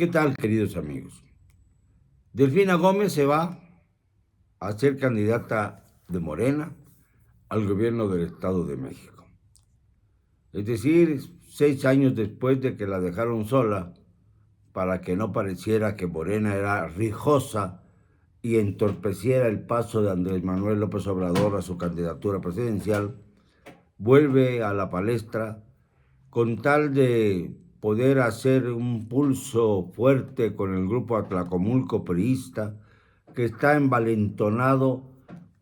¿Qué tal, queridos amigos? Delfina Gómez se va a ser candidata de Morena al gobierno del Estado de México. Es decir, 6 años después de que la dejaron sola para que no pareciera que Morena era rijosa y entorpeciera el paso de Andrés Manuel López Obrador a su candidatura presidencial, vuelve a la palestra con tal de poder hacer un pulso fuerte con el grupo Atlacomulco priista, que está envalentonado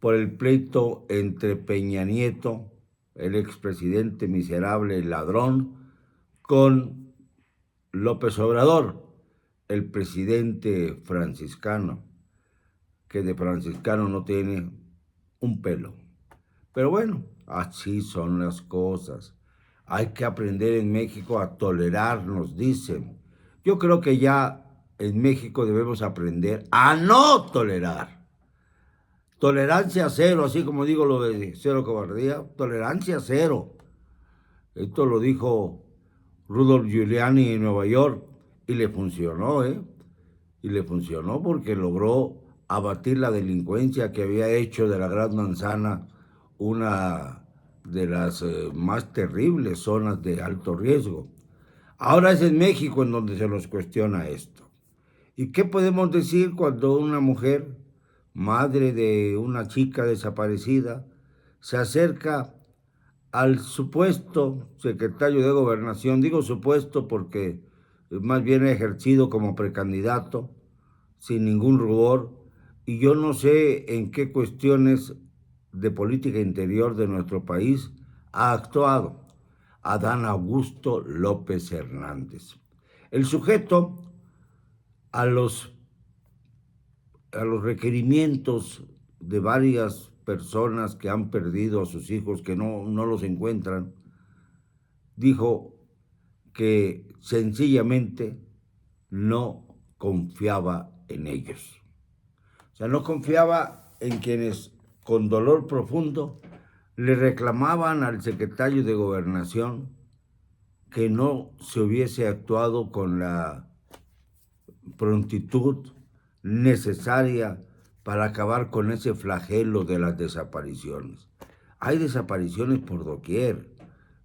por el pleito entre Peña Nieto, el expresidente miserable y ladrón, con López Obrador, el presidente franciscano, que de franciscano no tiene un pelo. Pero bueno, así son las cosas. Hay que aprender en México a tolerar, nos dicen. Yo creo que ya en México debemos aprender a no tolerar. Tolerancia cero, así como digo lo de cero cobardía, tolerancia cero. Esto lo dijo Rudolph Giuliani en Nueva York y le funcionó, ¿eh? Y le funcionó porque logró abatir la delincuencia que había hecho de la Gran Manzana una de las más terribles zonas de alto riesgo. Ahora es en México en donde se nos cuestiona esto. ¿Y qué podemos decir cuando una mujer, madre de una chica desaparecida, se acerca al supuesto secretario de Gobernación? Digo supuesto porque más bien ha ejercido como precandidato, sin ningún rubor, y yo no sé en qué cuestiones de política interior de nuestro país ha actuado Adán Augusto López Hernández. El sujeto, a los, a los requerimientos de varias personas que han perdido a sus hijos, que no los encuentran, dijo que sencillamente no confiaba en ellos. O sea, no confiaba en quienes con dolor profundo le reclamaban al secretario de Gobernación que no se hubiese actuado con la prontitud necesaria para acabar con ese flagelo de las desapariciones. Hay desapariciones por doquier,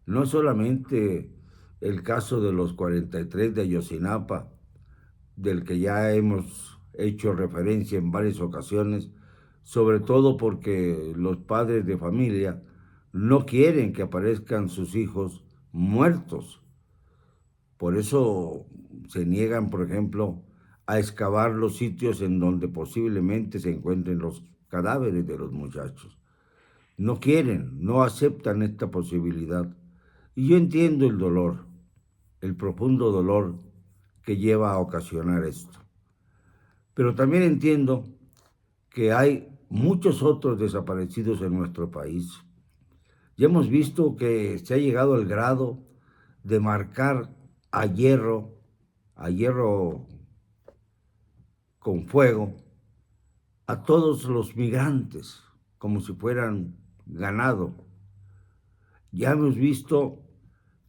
no solamente el caso de los 43 de Ayotzinapa, del que ya hemos hecho referencia en varias ocasiones, sobre todo porque los padres de familia no quieren que aparezcan sus hijos muertos. Por eso se niegan, por ejemplo, a excavar los sitios en donde posiblemente se encuentren los cadáveres de los muchachos. No quieren, no aceptan esta posibilidad. Y yo entiendo el dolor, el profundo dolor que lleva a ocasionar esto. Pero también entiendo que hay muchos otros desaparecidos en nuestro país. Ya hemos visto que se ha llegado al grado de marcar a hierro con fuego, a todos los migrantes como si fueran ganado. Ya hemos visto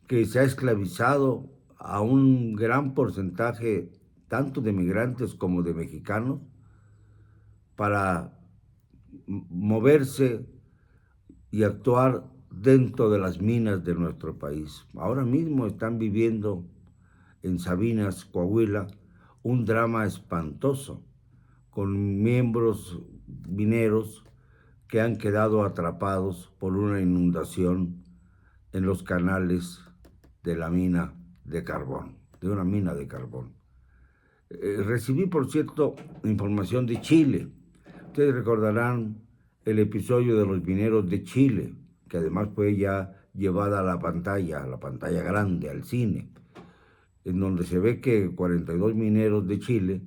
que se ha esclavizado a un gran porcentaje tanto de migrantes como de mexicanos para moverse y actuar dentro de las minas de nuestro país. Ahora mismo están viviendo en Sabinas, Coahuila, un drama espantoso con miembros mineros que han quedado atrapados por una inundación en los canales de la mina de carbón, de una mina de carbón. Recibí, por cierto, información de Chile. Ustedes recordarán el episodio de los mineros de Chile, que además fue ya llevada a la pantalla grande, al cine, en donde se ve que 42 mineros de Chile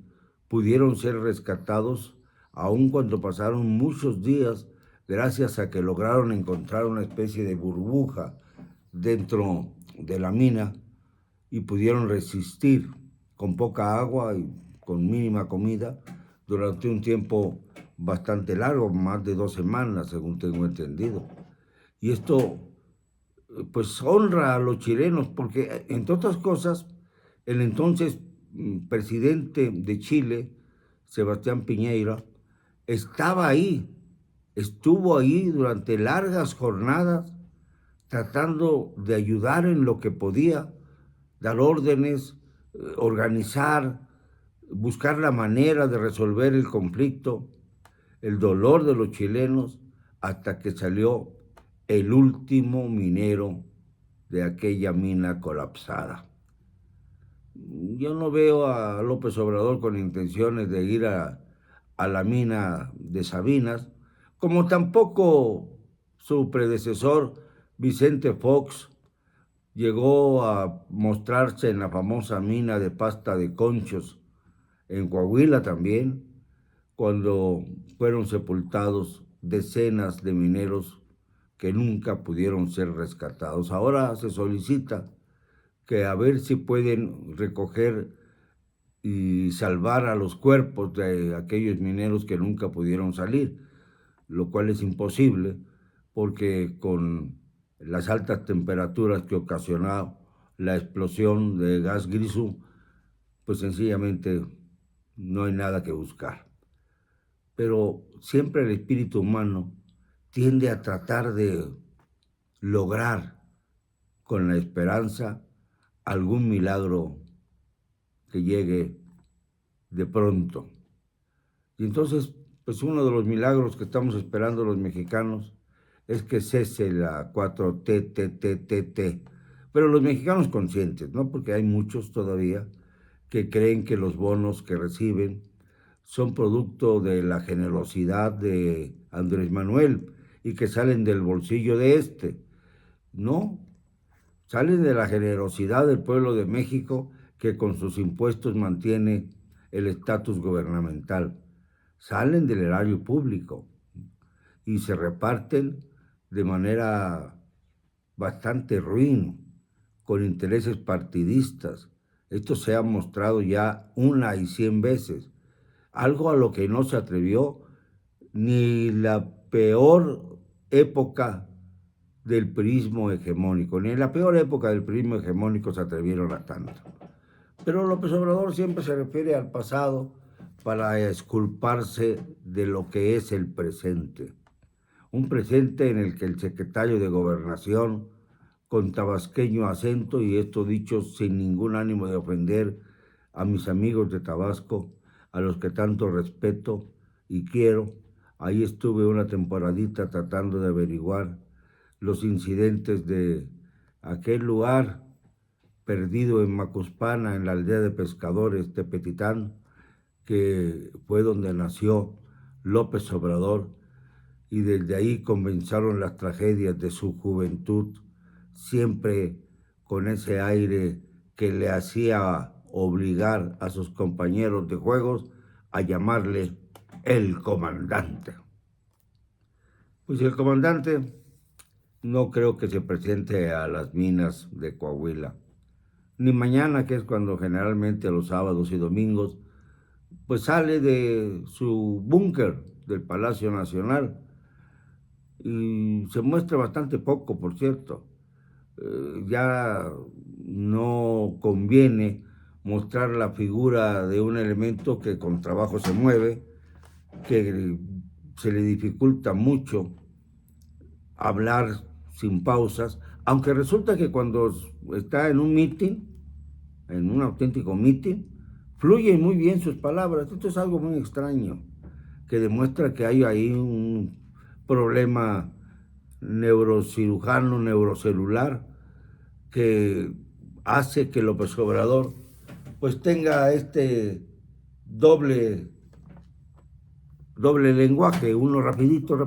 pudieron ser rescatados aun cuando pasaron muchos días, gracias a que lograron encontrar una especie de burbuja dentro de la mina y pudieron resistir con poca agua y con mínima comida durante un tiempo bastante largo, más de 2 semanas, según tengo entendido. Y esto, pues, honra a los chilenos, porque, entre otras cosas, el entonces presidente de Chile, Sebastián Piñera, estaba ahí, estuvo ahí durante largas jornadas tratando de ayudar en lo que podía, dar órdenes, organizar, buscar la manera de resolver el conflicto, el dolor de los chilenos, hasta que salió el último minero de aquella mina colapsada. Yo no veo a López Obrador con intenciones de ir a la mina de Sabinas, como tampoco su predecesor Vicente Fox llegó a mostrarse en la famosa mina de pasta de conchos en Coahuila también, cuando fueron sepultados decenas de mineros que nunca pudieron ser rescatados. Ahora se solicita que a ver si pueden recoger y salvar a los cuerpos de aquellos mineros que nunca pudieron salir, lo cual es imposible porque con las altas temperaturas que ocasionó la explosión de gas grisú, pues sencillamente no hay nada que buscar. Pero siempre el espíritu humano tiende a tratar de lograr con la esperanza algún milagro que llegue de pronto. Y entonces, pues uno de los milagros que estamos esperando los mexicanos es que cese la 4T. Pero los mexicanos conscientes, ¿no? Porque hay muchos todavía que creen que los bonos que reciben son producto de la generosidad de Andrés Manuel y que salen del bolsillo de este. No, salen de la generosidad del pueblo de México que con sus impuestos mantiene el estatus gubernamental. Salen del erario público y se reparten de manera bastante ruin, con intereses partidistas. Esto se ha mostrado ya 1 y 100 veces, algo a lo que no se atrevió ni la peor época del priismo hegemónico, ni en la peor época del priismo hegemónico se atrevieron a tanto. Pero López Obrador siempre se refiere al pasado para exculparse de lo que es el presente. Un presente en el que el secretario de Gobernación, con tabasqueño acento, y esto dicho sin ningún ánimo de ofender a mis amigos de Tabasco, a los que tanto respeto y quiero, ahí estuve una temporadita tratando de averiguar los incidentes de aquel lugar perdido en Macuspana, en la aldea de pescadores Tepetitán, que fue donde nació López Obrador, y desde ahí comenzaron las tragedias de su juventud, siempre con ese aire que le hacía obligar a sus compañeros de juegos a llamarle el comandante. Pues el comandante no creo que se presente a las minas de Coahuila, ni mañana, que es cuando generalmente los sábados y domingos, pues sale de su búnker del Palacio Nacional y se muestra bastante poco, por cierto. Ya no conviene mostrar la figura de un elemento que con trabajo se mueve, que se le dificulta mucho hablar sin pausas, aunque resulta que cuando está en un meeting, en un auténtico meeting, fluyen muy bien sus palabras. Esto es algo muy extraño, que demuestra que hay ahí un problema neurocirujano, neurocelular, que hace que López Obrador pues tenga este doble lenguaje, uno rapidito,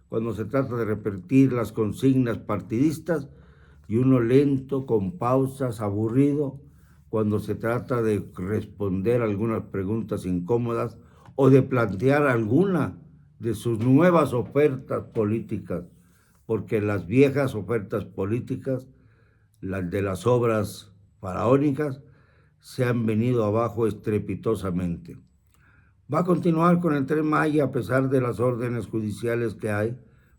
cuando se trata de repetir las consignas partidistas, y uno lento, con pausas, aburrido, cuando se trata de responder algunas preguntas incómodas o de plantear alguna de sus nuevas ofertas políticas, porque las viejas ofertas políticas, las de las obras faraónicas, se han venido abajo estrepitosamente. Va a continuar con el Tren Maya a pesar de las órdenes judiciales que hay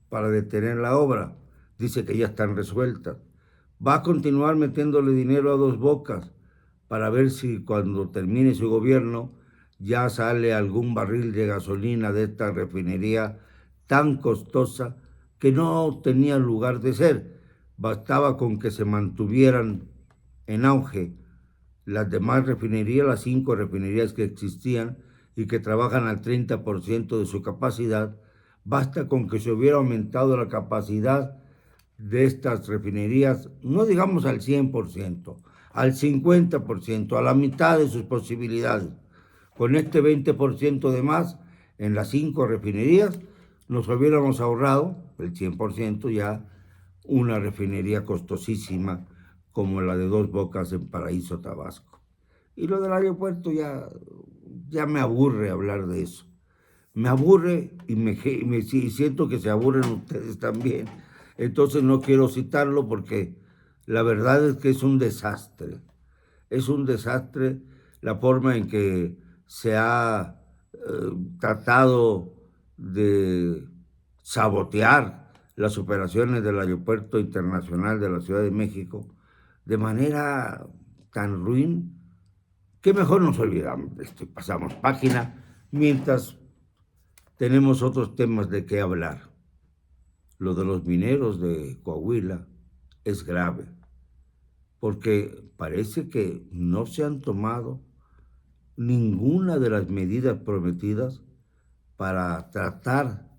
para detener la obra. Dice que ya están resueltas. Va a continuar metiéndole dinero a Dos Bocas para ver si cuando termine su gobierno ya sale algún barril de gasolina de esta refinería tan costosa que no tenía lugar de ser. Bastaba con que se mantuvieran en auge las demás refinerías, las 5 refinerías que existían y que trabajan al 30% de su capacidad, basta con que se hubiera aumentado la capacidad de estas refinerías, no digamos al 100%, al 50%, a la mitad de sus posibilidades. Con este 20% de más en las 5 refinerías, nos hubiéramos ahorrado el 100% ya una refinería costosísima como la de Dos Bocas en Paraíso, Tabasco. Y lo del aeropuerto ya me aburre hablar de eso. Me aburre y siento que se aburren ustedes también. Entonces no quiero citarlo porque la verdad es que es un desastre. Es un desastre la forma en que se ha tratado de sabotear las operaciones del Aeropuerto Internacional de la Ciudad de México de manera tan ruin que mejor nos olvidamos de esto y pasamos página mientras tenemos otros temas de qué hablar. Lo de los mineros de Coahuila es grave, porque parece que no se han tomado ninguna de las medidas prometidas para tratar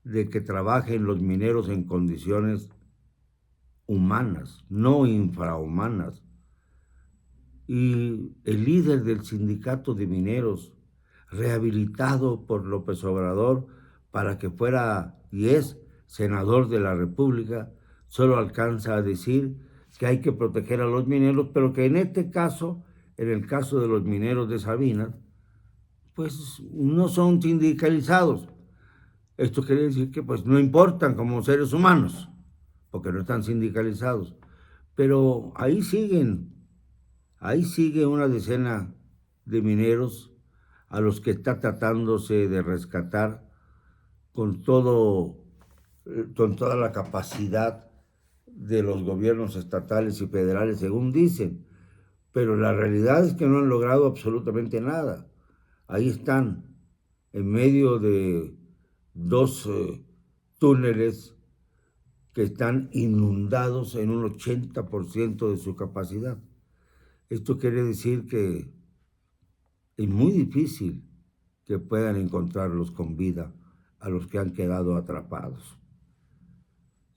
de que trabajen los mineros en condiciones humanas, no infrahumanas. Y el líder del sindicato de mineros, rehabilitado por López Obrador para que fuera y es senador de la República, solo alcanza a decir que hay que proteger a los mineros, pero que en este caso, en el caso de los mineros de Sabinas, pues no son sindicalizados. Esto quiere decir que pues no importan como seres humanos, porque no están sindicalizados. Pero ahí sigue una decena de mineros a los que está tratándose de rescatar con toda la capacidad de los gobiernos estatales y federales, según dicen. Pero la realidad es que no han logrado absolutamente nada. Ahí están, en medio de 2 túneles que están inundados en un 80% de su capacidad. Esto quiere decir que es muy difícil que puedan encontrarlos con vida a los que han quedado atrapados.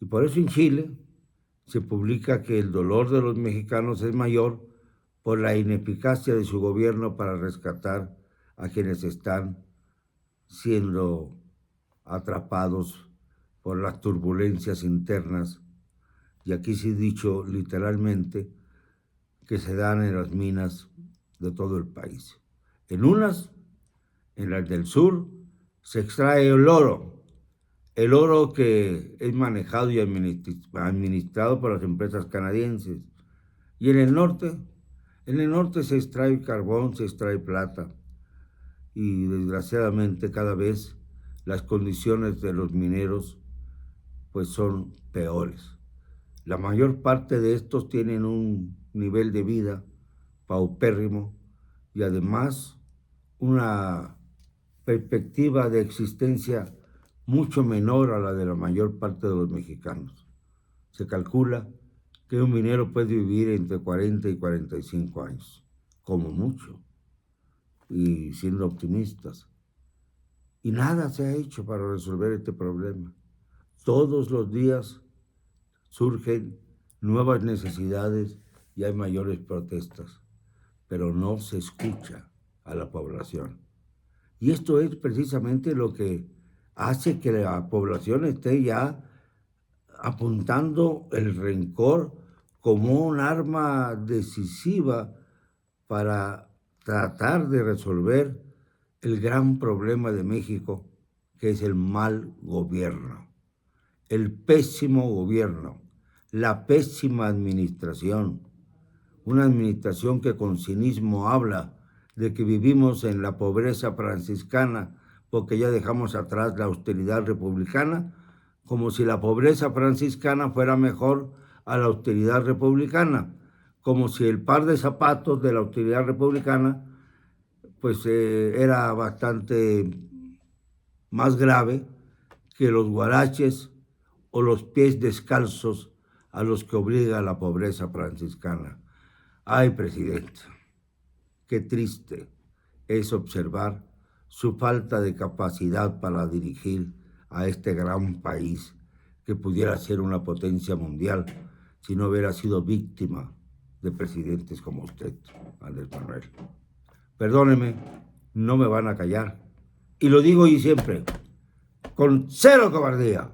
Y por eso en Chile se publica que el dolor de los mexicanos es mayor por la ineficacia de su gobierno para rescatar a quienes están siendo atrapados por las turbulencias internas, y aquí sí dicho literalmente, que se dan en las minas de todo el país. En unas, en las del sur, se extrae el oro que es manejado y administrado por las empresas canadienses. Y en el norte se extrae carbón, se extrae plata. Y desgraciadamente cada vez las condiciones de los mineros pues son peores. La mayor parte de estos tienen un nivel de vida paupérrimo y además una perspectiva de existencia mucho menor a la de la mayor parte de los mexicanos. Se calcula que un minero puede vivir entre 40 y 45 años, como mucho, y siendo optimistas. Y nada se ha hecho para resolver este problema. Todos los días surgen nuevas necesidades y hay mayores protestas, pero no se escucha a la población. Y esto es precisamente lo que hace que la población esté ya apuntando el rencor como un arma decisiva para tratar de resolver el gran problema de México, que es el mal gobierno, el pésimo gobierno, la pésima administración, una administración que con cinismo habla de que vivimos en la pobreza franciscana porque ya dejamos atrás la austeridad republicana, como si la pobreza franciscana fuera mejor a la austeridad republicana, como si el par de zapatos de la autoridad republicana pues era bastante más grave que los guaraches o los pies descalzos a los que obliga la pobreza franciscana. Ay, presidente, qué triste es observar su falta de capacidad para dirigir a este gran país que pudiera ser una potencia mundial si no hubiera sido víctima de presidentes como usted, Andrés Manuel. Perdóneme, no me van a callar. Y lo digo y siempre, con cero cobardía.